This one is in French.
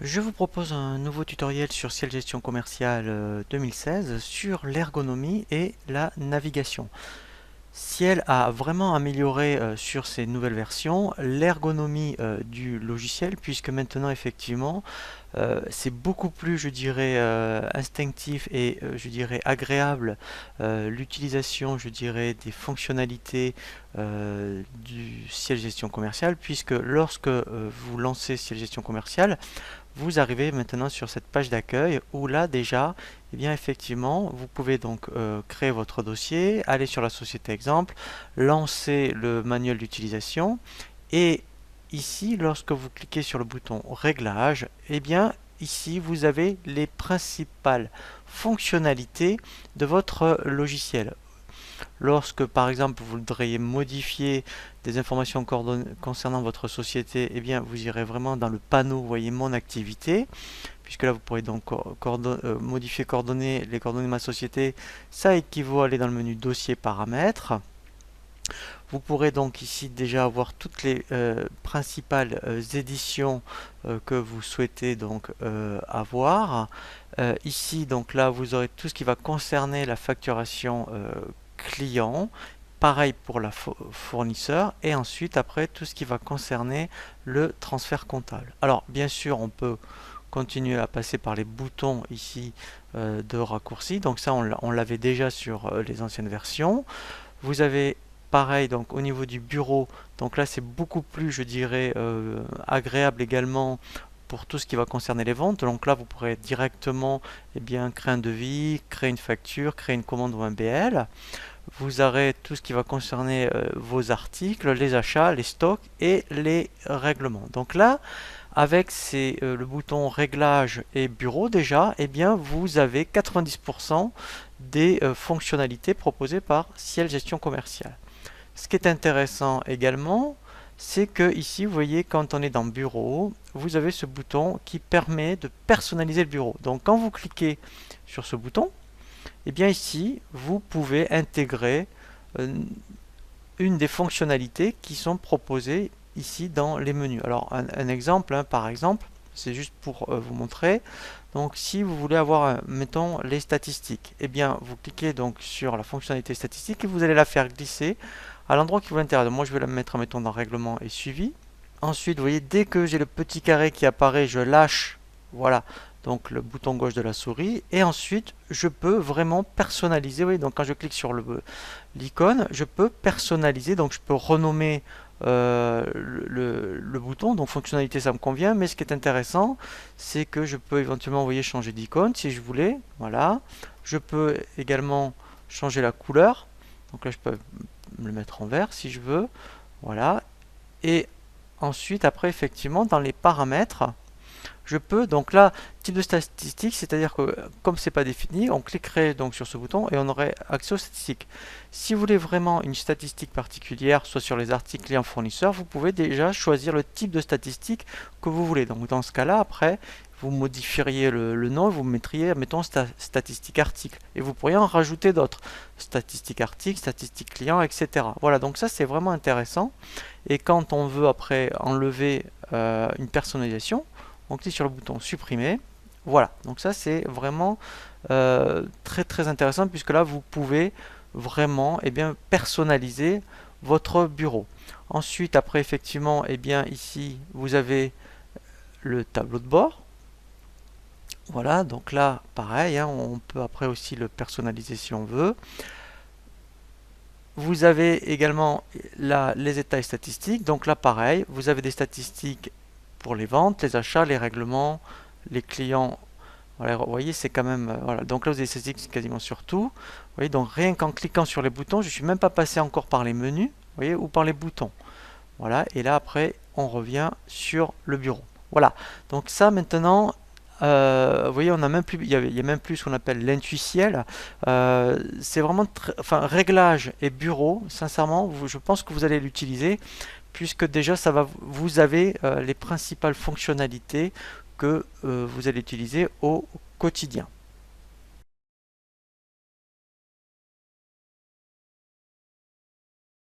Je vous propose un nouveau tutoriel sur Ciel Gestion Commerciale 2016 sur l'ergonomie et la navigation. Ciel a vraiment amélioré sur ces nouvelles versions l'ergonomie du logiciel, puisque maintenant effectivement c'est beaucoup plus, je dirais, instinctif et je dirais agréable l'utilisation, je dirais, des fonctionnalités du Ciel Gestion Commerciale, puisque lorsque vous lancez Ciel Gestion Commerciale, vous arrivez maintenant sur cette page d'accueil où là déjà, eh bien effectivement, vous pouvez donc créer votre dossier, aller sur la société exemple, lancer le manuel d'utilisation et ici, lorsque vous cliquez sur le bouton Réglages, eh bien ici vous avez les principales fonctionnalités de votre logiciel. Lorsque par exemple vous voudriez modifier des informations concernant votre société, eh bien vous irez vraiment dans le panneau, vous voyez mon activité, puisque là vous pourrez donc modifier les coordonnées de ma société. Ça équivaut à aller dans le menu dossier paramètres. Vous pourrez donc ici déjà avoir toutes les principales éditions que vous souhaitez donc avoir. Ici donc là vous aurez tout ce qui va concerner la facturation client, pareil pour la fournisseur, et ensuite après tout ce qui va concerner le transfert comptable. Alors bien sûr on peut continuer à passer par les boutons ici de raccourci, donc ça on l'avait déjà sur les anciennes versions. Vous avez pareil donc au niveau du bureau, donc là c'est beaucoup plus, je dirais, agréable également pour tout ce qui va concerner les ventes. Donc là vous pourrez directement créer un devis, créer une facture, créer une commande ou un BL. Vous aurez tout ce qui va concerner vos articles, les achats, les stocks et les règlements. Donc là, avec le bouton réglage et bureau déjà, eh bien vous avez 90% des fonctionnalités proposées par Ciel Gestion Commerciale. Ce qui est intéressant également, c'est que ici, vous voyez, quand on est dans Bureau, vous avez ce bouton qui permet de personnaliser le bureau. Donc quand vous cliquez sur ce bouton, et bien ici, vous pouvez intégrer une des fonctionnalités qui sont proposées ici dans les menus. Alors un exemple, hein, par exemple, c'est juste pour vous montrer. Donc si vous voulez avoir, mettons, les statistiques, et bien vous cliquez donc sur la fonctionnalité statistique et vous allez la faire glisser à l'endroit qui vous intéresse. Moi je vais la mettre, mettons, dans règlement et suivi. Ensuite, vous voyez, dès que j'ai le petit carré qui apparaît, je lâche, voilà, donc le bouton gauche de la souris, et ensuite je peux vraiment personnaliser. Vous voyez, donc quand je clique sur l'icône, je peux personnaliser, donc je peux renommer le bouton. Donc fonctionnalité, ça me convient, mais ce qui est intéressant, c'est que je peux éventuellement, vous voyez, changer d'icône si je voulais, voilà. Je peux également changer la couleur, donc là je peux me le mettre en vert si je veux, voilà. Et ensuite, après, effectivement, dans les paramètres, je peux, donc là, type de statistique, c'est-à-dire que comme c'est pas défini, on cliquerait donc sur ce bouton et on aurait accès aux statistiques. Si vous voulez vraiment une statistique particulière, soit sur les articles clients fournisseurs, vous pouvez déjà choisir le type de statistique que vous voulez. Donc dans ce cas-là, après, vous modifieriez le nom et vous mettriez, mettons, statistique article. Et vous pourriez en rajouter d'autres. Statistique article, statistique client, etc. Voilà, donc ça c'est vraiment intéressant. Et quand on veut après enlever une personnalisation, on clique sur le bouton supprimer. Voilà, donc ça c'est vraiment très très intéressant puisque là vous pouvez vraiment personnaliser votre bureau. Ensuite, après effectivement, ici vous avez le tableau de bord. Voilà, donc là pareil, hein, on peut après aussi le personnaliser si on veut. Vous avez également là les états statistiques. Donc là pareil, vous avez des statistiques pour les ventes, les achats, les règlements, les clients. Voilà, vous voyez, c'est quand même voilà. Donc là vous avez des statistiques quasiment sur tout. Vous voyez, donc rien qu'en cliquant sur les boutons, je suis même pas passé encore par les menus, vous voyez, ou par les boutons. Voilà, et là après on revient sur le bureau. Voilà. Donc ça maintenant, vous voyez, on a même plus, il y a même plus ce qu'on appelle l'intuitiel. C'est vraiment, enfin, réglage et bureau. Sincèrement, je pense que vous allez l'utiliser puisque déjà ça va, vous avez les principales fonctionnalités que vous allez utiliser au quotidien.